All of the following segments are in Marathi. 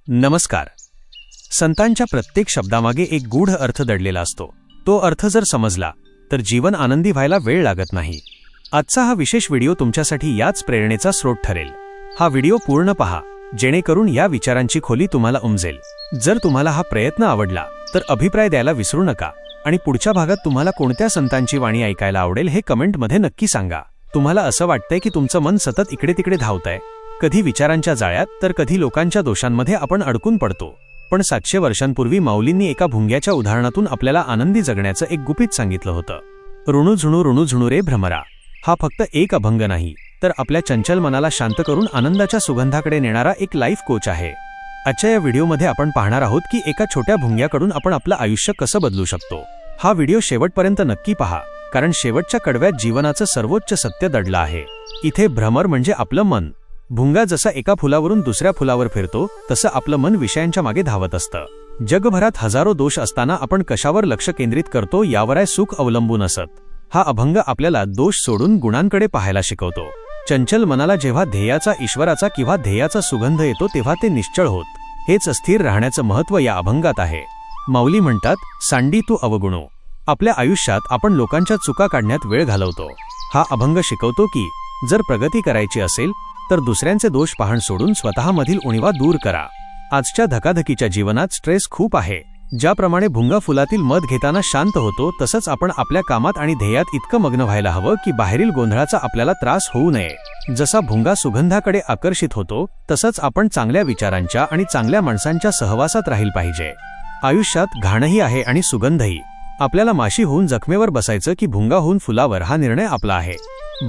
नमस्कार. संतांच्या प्रत्येक शब्दामागे एक गूढ अर्थ दडलेला असतो. तो अर्थ जर समजला तर जीवन आनंदी व्हायला वेळ लागत नाही. आजचा हा विशेष व्हिडिओ तुमच्यासाठी याच प्रेरणेचा स्रोत ठरेल. हा व्हिडिओ पूर्ण पहा, जेणेकरून या विचारांची खोली तुम्हाला उमजेल. जर तुम्हाला हा प्रयत्न आवडला तर अभिप्राय द्यायला विसरू नका आणि पुढच्या भागात तुम्हाला कोणत्या संतांची वाणी ऐकायला आवडेल हे कमेंटमध्ये नक्की सांगा. तुम्हाला असं वाटतंय की तुमचं मन सतत इकडे तिकडे धावतंय, कधी विचारांच्या जाळ्यात तर कधी लोकांच्या दोषांमध्ये आपण अडकून पडतो. पण 700 वर्षांपूर्वी माऊलींनी एका भुंग्याच्या उदाहरणातून आपल्याला आनंदी जगण्याचं एक गुपित सांगितलं होतं. ऋणू झुणू रे भ्रमरा हा फक्त एक अभंग नाही, तर आपल्या चंचल मनाला शांत करून आनंदाच्या सुगंधाकडे नेणारा एक लाईफ कोच आहे. आजच्या या व्हिडिओमध्ये आपण पाहणार आहोत की एका छोट्या भुंग्याकडून आपण आपलं आयुष्य कसं बदलू शकतो. हा व्हिडिओ शेवटपर्यंत नक्की पहा, कारण शेवटच्या कडव्यात जीवनाचं सर्वोच्च सत्य दडलं आहे. इथे भ्रमर म्हणजे आपलं मन. भुंगा जसा एका फुलावरून दुसऱ्या फुलावर फिरतो, तसं आपलं मन विषयांच्या मागे धावत असतं. जगभरात हजारो दोष असताना आपण कशावर लक्ष केंद्रित करतो यावर आहे सुख अवलंबून असत. हा अभंग आपल्याला दोष सोडून गुणांकडे पाहायला शिकवतो. चंचल मनाला जेव्हा ध्येयाचा, ईश्वराचा किंवा ध्येयाचा सुगंध येतो तेव्हा ते निश्चळ होत. हेच अस्थिर राहण्याचं महत्त्व या अभंगात आहे. माऊली म्हणतात, सांडी तू अवगुणो. आपल्या आयुष्यात आपण लोकांच्या चुका काढण्यात वेळ घालवतो. हा अभंग शिकवतो की जर प्रगती करायची असेल तर दुसऱ्यांचे दोष पाहण सोडून स्वतःमधील उणीवा दूर करा. आजच्या धकाधकीच्या जीवनात स्ट्रेस खूप आहे. ज्याप्रमाणे भुंगा फुलातील मध घेताना शांत होतो, तसंच आपण आपल्या कामात आणि ध्येयात इतकं मग्न व्हायला हवं की बाहेरील गोंधळाचा आपल्याला त्रास होऊ नये. जसा भुंगा सुगंधाकडे आकर्षित होतो, तसंच आपण चांगल्या विचारांच्या आणि चांगल्या माणसांच्या सहवासात राहील पाहिजे. आयुष्यात घाणही आहे आणि सुगंधही. आपल्याला माशी होऊन जखमेवर बसायचं की भुंगा होऊन फुलावर, हा निर्णय आपला आहे.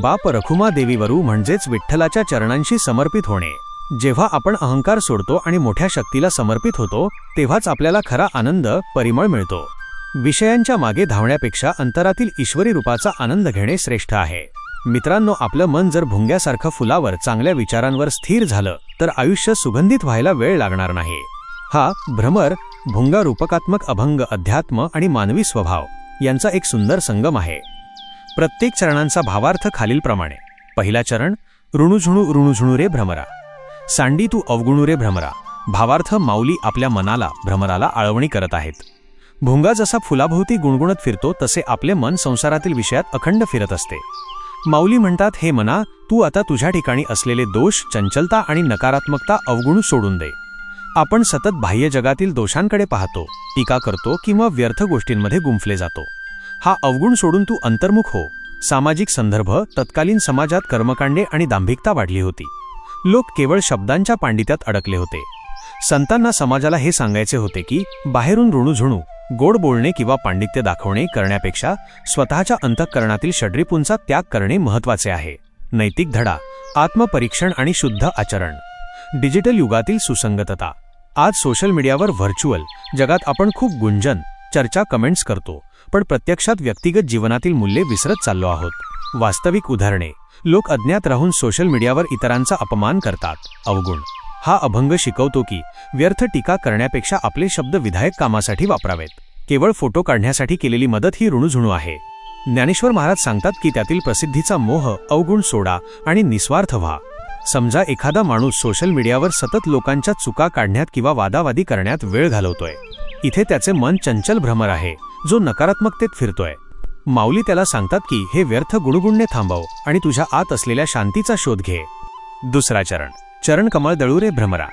बाप रखुमा देवीवरू म्हणजेच विठ्ठलाच्या चरणांशी समर्पित होणे. जेव्हा आपण अहंकार सोडतो आणि मोठ्या शक्तीला समर्पित होतो, तेव्हाच आपल्याला खरा आनंद, परिमळ मिळतो. विषयांच्या मागे धावण्यापेक्षा अंतरातील ईश्वरी रूपाचा आनंद घेणे श्रेष्ठ आहे. मित्रांनो, आपलं मन जर भुंग्यासारखं फुलावर, चांगल्या विचारांवर स्थिर झालं तर आयुष्य सुगंधित व्हायला वेळ लागणार नाही. हा भ्रमर भुंगा रूपकात्मक अभंग अध्यात्म आणि मानवी स्वभाव यांचा एक सुंदर संगम आहे. प्रत्येक चरणांचा भावार्थ खालीलप्रमाणे. पहिला चरण, ऋणू झुणू रे भ्रमरा. सांडी तू अवगुणू रे भ्रमरा. भावार्थ, माऊली आपल्या मनाला, भ्रमराला आळवणी करत आहेत. भुंगा जसा फुलाभोवती गुणगुणत फिरतो, तसे आपले मन संसारातील विषयात अखंड फिरत असते. माऊली म्हणतात, हे मना, तू आता तुझ्या ठिकाणी असलेले दोष, चंचलता आणि नकारात्मकता अवगुणू सोडून दे. आपण सतत बाह्य जगातील दोषांकडे पाहतो, टीका करतो किंवा व्यर्थ गोष्टींमध्ये गुंफले जातो. हा अवगुण सोडून तू अंतर्मुख हो. सामाजिक संदर्भ, तत्कालीन समाजात कर्मकांडे आणि दांभिकता वाढली होती. लोक केवळ शब्दांच्या पांडित्यात अडकले होते. संतांना समाजाला हे सांगायचे होते की बाहेरून ऋणू, गोड बोलणे किंवा पांडित्य दाखवणे करण्यापेक्षा स्वतःच्या अंतःकरणातील षड्रिपूंचा त्याग करणे महत्त्वाचे आहे. नैतिक धडा, आत्मपरीक्षण आणि शुद्ध आचरण. डिजिटल युगातील सुसंगतता. आज सोशल मीडियावर व्हर्च्युअल जगात आपण खूप गुंजन, चर्चा, कमेंट्स करतो, पण प्रत्यक्षात व्यक्तिगत जीवनातील मूल्ये विसरत चाललो आहोत. वास्तविक उदाहरणे. लोक अज्ञात राहून सोशल मीडियावर इतरांचा अपमान करतात. अवगुण. हा अभंग शिकवतो की व्यर्थ टीका करण्यापेक्षा आपले शब्द विधायक कामासाठी वापरावेत. केवळ फोटो काढण्यासाठी केलेली मदत ही ऋणू आहे. ज्ञानेश्वर महाराज सांगतात की त्यातील प्रसिद्धीचा मोह, अवगुण सोडा आणि निस्वार्थ व्हा. समजा एखादा माणूस सोशल मीडियावर सतत लोकांच्या चुका काढण्यात किंवा वादावादी करण्यात वेळ घालवतोय. इथे त्याचे मन चंचल भ्रमर आहे, जो नकारात्मकतेत फिरतोय. माऊली त्याला सांगतात की हे व्यर्थ गुणगुणणे थांबव आणि तुझ्या आत असलेल्या शांतीचा शोध घे. दुसरा चरण, चरण कमळ दळू रे भ्रमरा.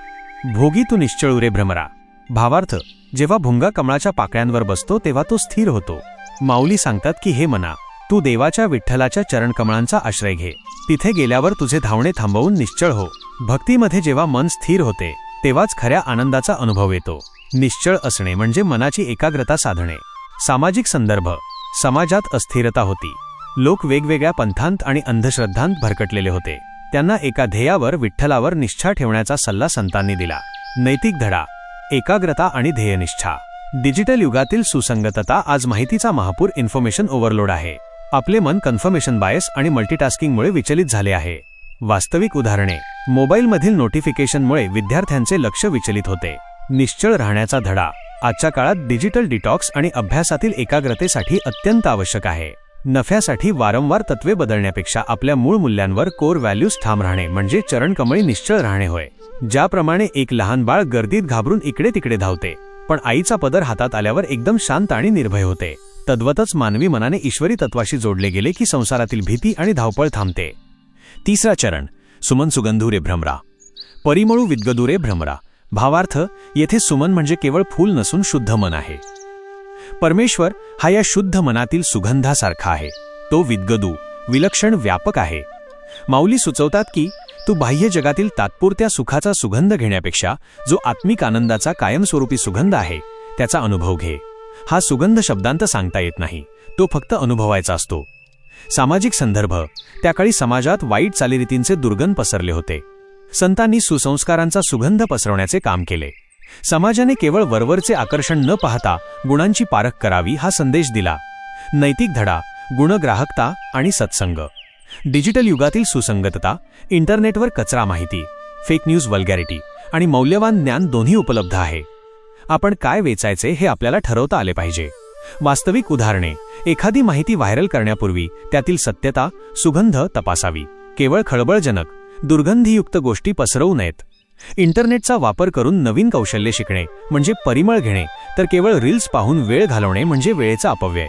भोगी तू निश्चळू रे भ्रमरा. भावार्थ, जेव्हा भुंगा कमळाच्या पाकळ्यांवर बसतो तेव्हा तो स्थिर होतो. माऊली सांगतात की हे मना, तू देवाच्या, विठ्ठलाच्या चरणकमळांचा आश्रय घे. तिथे गेल्यावर तुझे धावणे थांबवून निश्चळ हो. भक्तीमध्ये जेव्हा मन स्थिर होते तेव्हाच खऱ्या आनंदाचा अनुभव येतो. निश्चळ असणे म्हणजे मनाची एकाग्रता साधणे. सामाजिक संदर्भ. समाजात अस्थिरता होती. लोक वेगवेगळ्या पंथांत आणि अंधश्रद्धांत भरकटलेले होते. त्यांना एका ध्येयावर, विठ्ठलावर निष्ठा ठेवण्याचा सल्ला संतांनी दिला. नैतिक धडा, एकाग्रता आणि ध्येयनिष्ठा. डिजिटल युगातील सुसंगतता. आज माहितीचा महापूर, इन्फॉर्मेशन ओव्हरलोड आहे. आपले मन कन्फर्मेशन बायस आणि मल्टीटास्किंगमुळे विचलित झाले आहे. वास्तविक उदाहरणे. मोबाईलमधील नोटिफिकेशनमुळे विद्यार्थ्यांचे लक्ष विचलित होते. निश्चळ राहण्याचा धडा. आजच्या काळात डिजिटल डिटॉक्स आणि अभ्यासातील एकाग्रतेसाठी अत्यंत आवश्यक आहे. नफ्यासाठी वारंवार तत्वे बदलण्यापेक्षा आपल्या मूळ मूल्यांवर कोर व्हॅल्यूज ठाम राहणे म्हणजे चरणकमळी निश्चळ राहणे होय. ज्याप्रमाणे एक लहान बाळ गर्दीत घाबरून इकडे तिकडे धावते, पण आईचा पदर हातात आल्यावर एकदम शांत आणि निर्भय होते, तद्वतच मानवी मनाने ईश्वरी तत्वाशी जोडले गेले की संसारातील भीती आणि धावपळ थांबते. तिसरा चरण, सुमन सुगंधू रे भ्रमरा, परिमळू विद्गदू रे भ्रमरा. भावार्थ, येथे सुमन म्हणजे केवळ फूल नसून शुद्ध मन आहे. परमेश्वर हा या शुद्ध मनातील सुगंधासारखा आहे. तो विद्गदू, विलक्षण, व्यापक आहे. माऊली सुचवतात की तू बाह्य जगातील तात्पुरत्या सुखाचा सुगंध घेण्यापेक्षा जो आत्मिक आनंदाचा कायमस्वरूपी सुगंध आहे त्याचा अनुभव घे. हा सुगंध शब्दांत सांगता येत नाही, तो फक्त अनुभवायचा असतो. सामाजिक संदर्भ, त्याकाळी समाजात वाईट चालीरीतींचे दुर्गंध पसरले होते. संतांनी सुसंस्कारांचा सुगंध पसरवण्याचे काम केले. समाजाने केवळ वरवरचे आकर्षण न पाहता गुणांची पारख करावी हा संदेश दिला. नैतिक धडा, गुणग्राहकता आणि सत्संग. डिजिटल युगातील सुसंगतता, इंटरनेटवर कचरा माहिती, फेक न्यूज, वल्गॅरिटी आणि मौल्यवान ज्ञान दोन्ही उपलब्ध आहे. आपण काय वेचायचे हे आपल्याला ठरवता आले पाहिजे. वास्तविक उदाहरणे, एखादी माहिती व्हायरल करण्यापूर्वी त्यातील सत्यता, सुगंध तपासावी. केवळ खळबळजनक, दुर्गंधीयुक्त गोष्टी पसरवू नयेत. इंटरनेटचा वापर करून नवीन कौशल्य शिकणे म्हणजे परिमळ घेणे, तर केवळ रील्स पाहून वेळ घालवणे म्हणजे वेळेचा अपव्यय.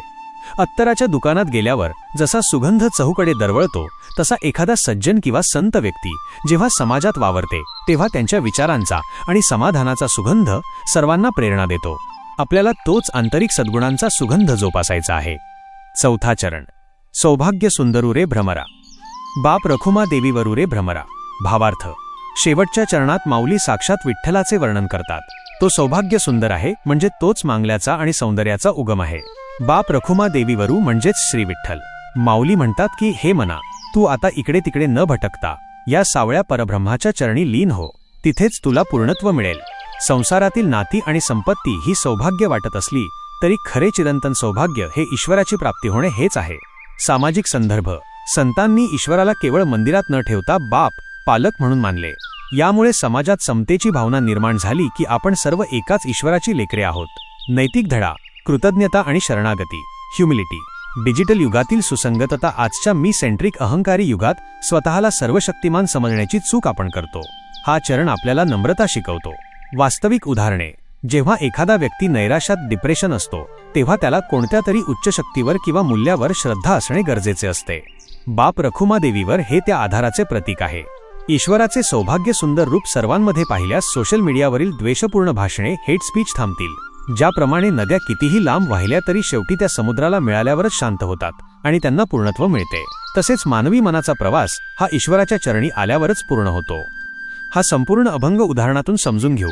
अत्तराच्या दुकानात गेल्यावर जसा सुगंध चहूकडे दरवळतो, तसा एखादा सज्जन किंवा संत व्यक्ती जेव्हा समाजात वावरते तेव्हा त्यांच्या विचारांचा आणि समाधानाचा सुगंध सर्वांना प्रेरणा देतो. आपल्याला तोच आंतरिक सद्गुणांचा सुगंध जोपासायचा आहे. चौथा चरण, सौभाग्य सुंदरू रे भ्रमरा, बाप रखुमा देवीवरू रे भ्रमरा. भावार्थ, शेवटच्या चरणात माऊली साक्षात विठ्ठलाचे वर्णन करतात. तो सौभाग्य सुंदर आहे म्हणजे तोच मांगल्याचा आणि सौंदर्याचा उगम आहे. बाप रखुमा देवीवरू म्हणजेच श्री विठ्ठल. माऊली म्हणतात की हे मना, तू आता इकडे तिकडे न भटकता या सावळ्या परब्रह्माच्या चरणी लीन हो, तिथेच तुला पूर्णत्व मिळेल. संसारातील नाती आणि संपत्ती ही सौभाग्य वाटत असली तरी खरे चिरंतन सौभाग्य हे ईश्वराची प्राप्ती होणे हेच आहे. सामाजिक संदर्भ, संतांनी ईश्वराला केवळ मंदिरात न ठेवता बाप, पालक म्हणून मानले. यामुळे समाजात समतेची भावना निर्माण झाली की आपण सर्व एकाच ईश्वराची लेकरे आहोत. नैतिक धडा, कृतज्ञता आणि शरणागती, ह्युमिलिटी. डिजिटल युगातील सुसंगतता आजच्या मी सेंट्रिक अहंकारी युगात स्वतःला सर्वशक्तिमान समजण्याची चूक आपण करतो. हा चरण आपल्याला नम्रता शिकवतो. वास्तविक उदाहरणे, जेव्हा एखादा व्यक्ती नैराश्यात, डिप्रेशन असतो तेव्हा त्याला कोणत्या तरी उच्च शक्तीवर किंवा मूल्यावर श्रद्धा असणे गरजेचे असते. बाप रखुमा देवीवर हे त्या आधाराचे प्रतीक आहे. ईश्वराचे सौभाग्य सुंदर रूप सर्वांमध्ये पाहिल्यास सोशल मीडियावरील द्वेषपूर्ण भाषणे, हेट स्पीच थांबतील. ज्याप्रमाणे नद्या कितीही लांब वाहिल्या तरी शेवटी त्या समुद्राला मिळाल्यावरच शांत होतात आणि त्यांना पूर्णत्व मिळते, तसेच मानवी मनाचा प्रवास हा ईश्वराच्या चरणी आल्यावरच पूर्ण होतो. हा संपूर्ण अभंग उदाहरणातून समजून घेऊ.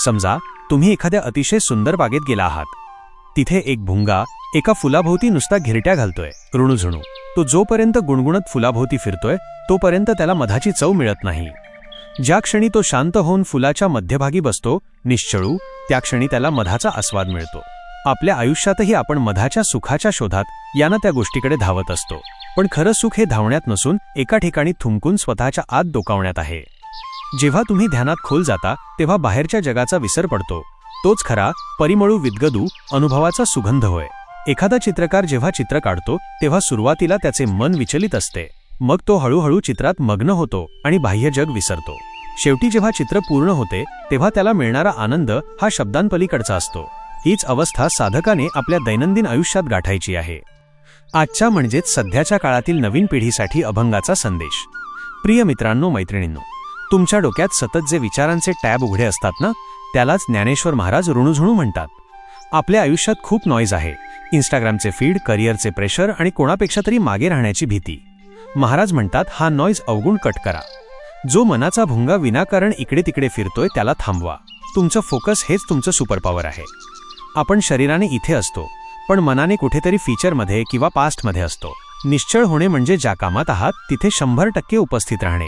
समजा तुम्ही एखाद्या अतिशय सुंदर बागेत गेला आहात. तिथे एक भुंगा एका फुलाभोवती नुसता घिरट्या घालतोय, ऋणुझुणू. तो जोपर्यंत गुणगुणत फुलाभोवती फिरतोय तोपर्यंत त्याला मधाची चव मिळत नाही. ज्या क्षणी तो शांत होऊन फुलाच्या मध्यभागी बसतो, निश्चळू, त्या क्षणी त्याला मधाचा आस्वाद मिळतो. आपल्या आयुष्यातही आपण मधाच्या सुखाच्या शोधात यानं त्या गोष्टीकडे धावत असतो. पण खरं सुख हे धावण्यात नसून एका ठिकाणी थुंकून स्वतःच्या आत डोकावण्यात आहे. जेव्हा तुम्ही ध्यानात खोल जाता तेव्हा बाहेरच्या जगाचा विसर पडतो. तोच खरा परिमळू विद्गदू अनुभवाचा सुगंध होय. एखादा चित्रकार जेव्हा चित्र काढतो तेव्हा सुरुवातीला त्याचे मन विचलित असते, मग तो हळूहळू चित्रात मग्न होतो आणि बाह्य जग विसरतो. शेवटी जेव्हा चित्र पूर्ण होते तेव्हा त्याला मिळणारा आनंद हा शब्दांपलीकडचा असतो. हीच अवस्था साधकाने आपल्या दैनंदिन आयुष्यात गाठायची आहे. आजच्या म्हणजेच सध्याच्या काळातील नवीन पिढीसाठी अभंगाचा संदेश. प्रिय मित्रांनो, मैत्रिणींनो, तुमच्या डोक्यात सतत जे विचारांचे टॅब उघडे असतात ना, त्यालाच ज्ञानेश्वर महाराज ऋणुझुणू म्हणतात. आपल्या आयुष्यात खूप नॉईज आहे. इंस्टाग्रामचे फीड, करिअरचे प्रेशर आणि कोणापेक्षा तरी मागे राहण्याची भीती. महाराज म्हणतात, हा नॉईज अवगुण कट करा. जो मनाचा भुंगा विनाकारण इकडे तिकडे फिरतोय त्याला थांबवा. तुमचं फोकस हेच तुमचं सुपरपॉवर आहे. आपण शरीराने इथे असतो पण मनाने कुठेतरी फीचरमध्ये किंवा पास्टमध्ये असतो. निश्चळ होणे म्हणजे ज्या कामात आहात तिथे 100% उपस्थित राहणे.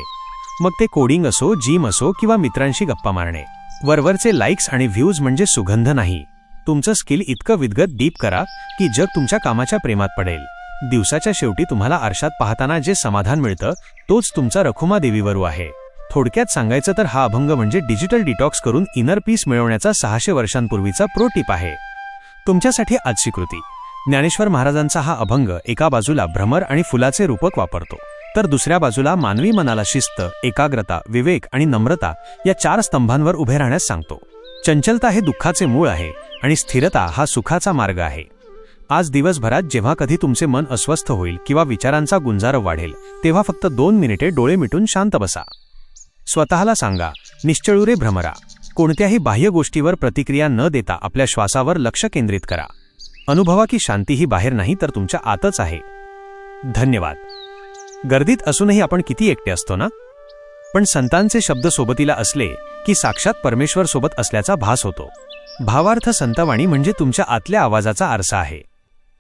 मग ते कोडिंग असो, जिम असो किंवा मित्रांशी गप्पा मारणे. वरवरचे लाईक्स आणि व्ह्यूज म्हणजे सुगंध नाही. तुमचं स्किल इतकं विदगत डीप करा की जग तुमच्या कामाच्या प्रेमात पडेल. दिवसाच्या शेवटी तुम्हाला आरशात पाहताना जे समाधान मिळतं तोच तुमचा रखुमा देवीवरू आहे. थोडक्यात सांगायचं तर हा अभंग म्हणजे डिजिटल डिटॉक्स करून इनर पीस मिळवण्याचा 600 वर्षांपूर्वीचा प्रो टिप आहे. तुमच्यासाठी आजची कृती. ज्ञानेश्वर महाराजांचा हा अभंग एका बाजूला भ्रमर आणि फुलाचे रूपक वापरतो, तर दुसऱ्या बाजूला मानवी मनाला शिस्त, एकाग्रता, विवेक आणि नम्रता या 4 स्तंभांवर उभे राहण्यास सांगतो. चंचलता हे दुःखाचे मूळ आहे आणि स्थिरता हा सुखाचा मार्ग आहे. आज दिवसभरात जेव्हा कधी तुमचे मन अस्वस्थ होईल किंवा विचारांचा गुंजारव वाढेल, तेव्हा फक्त 2 मिनिटे डोळे मिटून शांत बसा. स्वतःला सांगा, निश्चळू रे भ्रमरा. कोणत्याही बाह्य गोष्टीवर प्रतिक्रिया न देता आपल्या श्वासावर लक्ष केंद्रित करा. अनुभवा की शांती ही बाहेर नाही तर तुमच्या आतच आहे. धन्यवाद. गर्दीत असूनही आपण किती एकटे असतो ना, पण संतांचे शब्द सोबतीला असले की साक्षात परमेश्वर सोबत असल्याचा भास होतो. भावार्थ संतवाणी म्हणजे तुमच्या आतल्या आवाजाचा आरसा आहे.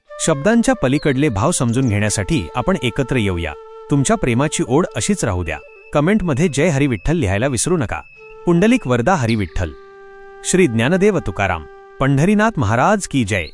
शब्दांच्या पलीकडले भाव समजून घेण्यासाठी आपण एकत्र येऊया. तुमच्या प्रेमाची ओढ अशीच राहू द्या. कमेंटमध्ये जय हरी विठ्ठल लिहायला विसरू नका. पुंडलिक वरदा हरी विठ्ठल. श्री ज्ञानदेव तुकाराम पंढरीनाथ महाराज की जय.